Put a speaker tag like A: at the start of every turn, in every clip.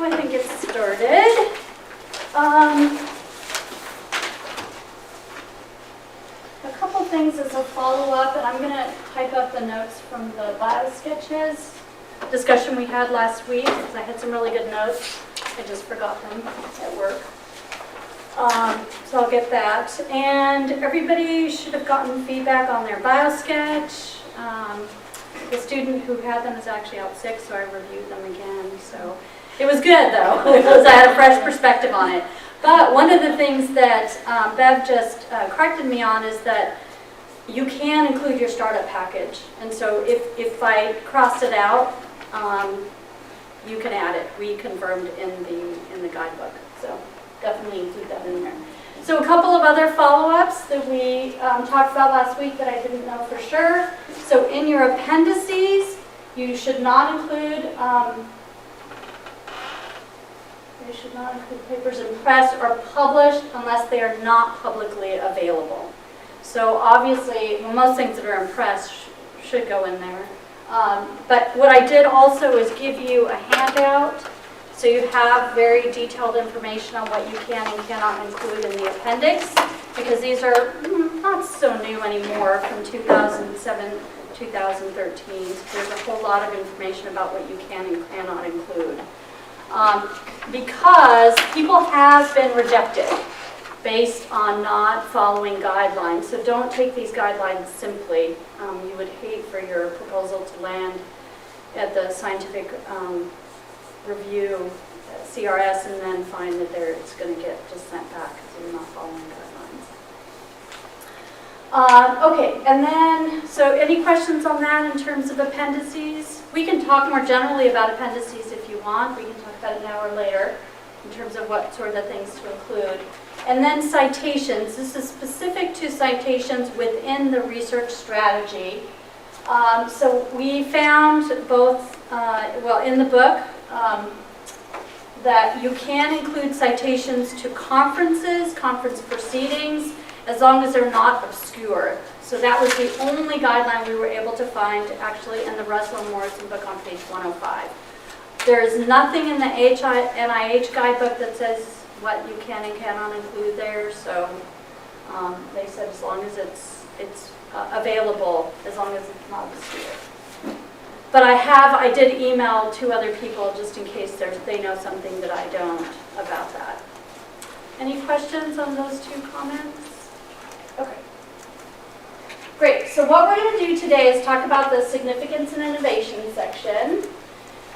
A: go ahead and get started. A couple things as a follow-up, and I'm going to type up the notes from the bio sketches discussion we had last week, because I had some really good notes. I just forgot them at work. So I'll get that. And everybody should have gotten feedback on their bio sketch. The student who had them is actually out sick, so I reviewed them again. So it was good, though, because I had a fresh perspective on it. But one of the things that Bev just corrected me on is that you can include your startup package. And so if I crossed it out, you can add it. We confirmed in the guidebook. So definitely include that in there. So a couple of other follow-ups that we talked about last week that I didn't know for sure. So in your appendices, you should not include papers in press or published unless they are not publicly available. So obviously, most things that are in press should go in there. But what I did also is give you a handout, so you have very detailed information on what you can and cannot include in the appendix, because these are not so new anymore from 2007, 2013. There's a whole lot of information about what you can and cannot include. Because people have been rejected based on not following guidelines. So don't take these guidelines simply. You would hate for your proposal to land at the scientific review, CRS, and then find that it's going to get just sent back because you're not following guidelines. Okay, and then, so any questions on that in terms of appendices? We can talk more generally about appendices if you want. We can talk about it now or later in terms of what sort of things to include. And then citations. This is specific to citations within the research strategy. So we found both, in the book, that you can include citations to conferences, conference proceedings, as long as they're not obscure. So that was the only guideline we were able to find actually in the Russell and Morrison book on page 105. There is nothing in the NIH guidebook that says what you can and cannot include there. So they said as long as it's available, as long as it's not obscure. But I did email 2 other people just in case they know something that I don't about that. Any questions on those 2 comments? Okay. Great. So what we're going to do today is talk about the significance and innovation section.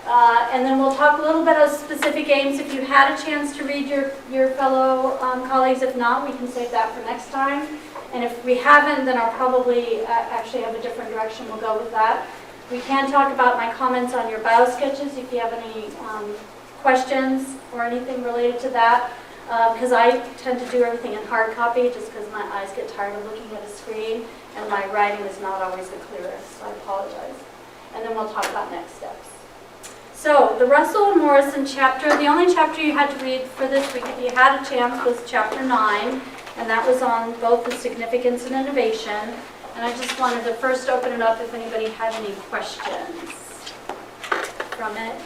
A: And then we'll talk a little bit of specific aims if you had a chance to read your fellow colleagues. If not, we can save that for next time. And if we haven't, then I'll probably actually have a different direction we'll go with that. We can talk about my comments on your bio sketches if you have any questions or anything related to that. Because I tend to do everything in hard copy just because my eyes get tired of looking at a screen and my writing is not always the clearest, so I apologize. And then we'll talk about next steps. So the Russell and Morrison chapter, the only chapter you had to read for this week if you had a chance was chapter 9, and that was on both the significance and innovation. And I just wanted to first open it up if anybody had any questions from it.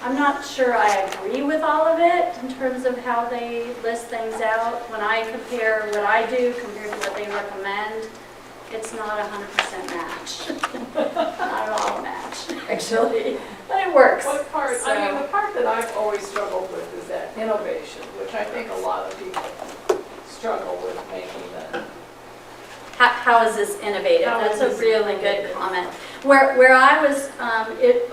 A: I'm not sure I agree with all of it in terms of how they list things out. When I compare what I do compared to what they recommend, it's not 100% match. Not at all a match, actually. But it works.
B: What part?
A: So,
B: I mean, the part that I've always struggled with is that innovation, which I think a lot of people struggle with making the...
A: How is this innovative? That's a really good comment. Where I was,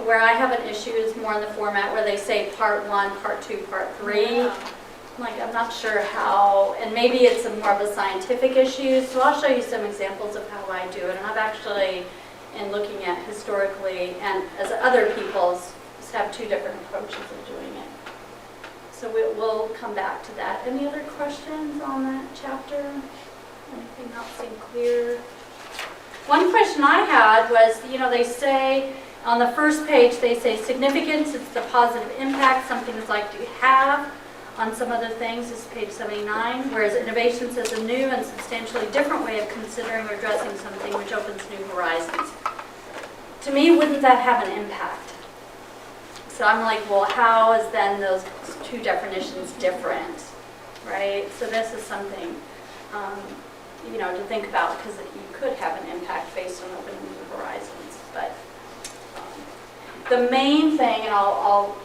A: where I have an issue is more in the format where they say part 1, part 2, part 3.
B: Yeah.
A: Like, I'm not sure how, and maybe it's more of a scientific issue, so I'll show you some examples of how I do it. And I've actually, in looking at historically, and as other people's, have 2 different approaches of doing it. So we'll come back to that. Any other questions on that chapter? Anything not seem clear? One question I had was, they say, on the first page, they say significance, it's the positive impact something is like to have. On some other things, this is page 79, whereas innovation says a new and substantially different way of considering or addressing something which opens new horizons. To me, wouldn't that have an impact? So I'm like, well, how is then those two definitions different, right? So this is something, you know, to think about, because you could have an impact based on opening new horizons. But the main thing, and I'll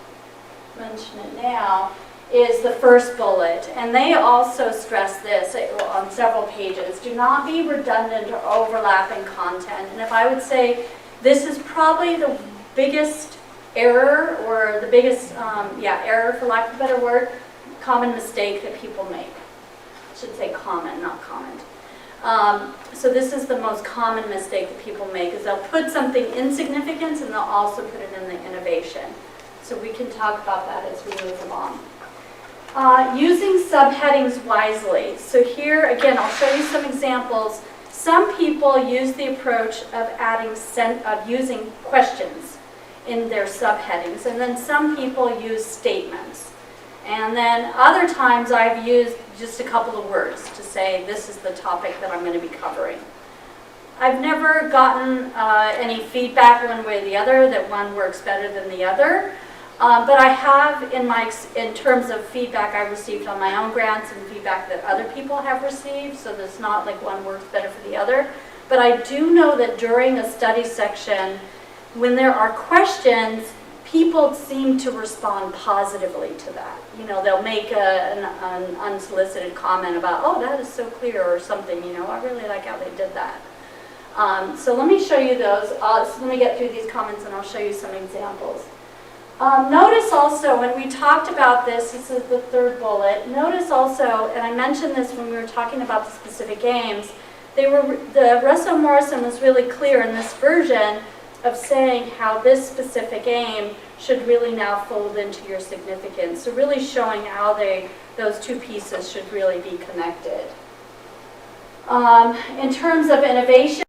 A: mention it now, is the first bullet. And they also stress this on several pages. Do not be redundant or overlapping content. And if I would say this is probably the biggest error, or the biggest, error for lack of a better word, common mistake that people make. I should say common, not comment. So this is the most common mistake that people make, is they'll put something in significance and they'll also put it in the innovation. So we can talk about that as we move along. Using subheadings wisely. So here, again, I'll show you some examples. Some people use the approach of using questions in their subheadings, and then some people use statements. And then other times I've used just a couple of words to say this is the topic that I'm going to be covering. I've never gotten any feedback one way or the other that one works better than the other. But I have, in terms of feedback I received on my own grants and feedback that other people have received, so there's not like one works better for the other. But I do know that during a study section, when there are questions, people seem to respond positively to that. You know, they'll make an unsolicited comment about, oh, that is so clear, or something, you know, I really like how they did that. So let me show you those. So let me get through these comments and I'll show you some examples. Notice also, when we talked about this is the third bullet, notice also, and I mentioned this when we were talking about the specific games, the Russell Morrison was really clear in this version of saying how this specific game should really now fold into your significance. So really showing how those two pieces should really be connected. In terms of innovation,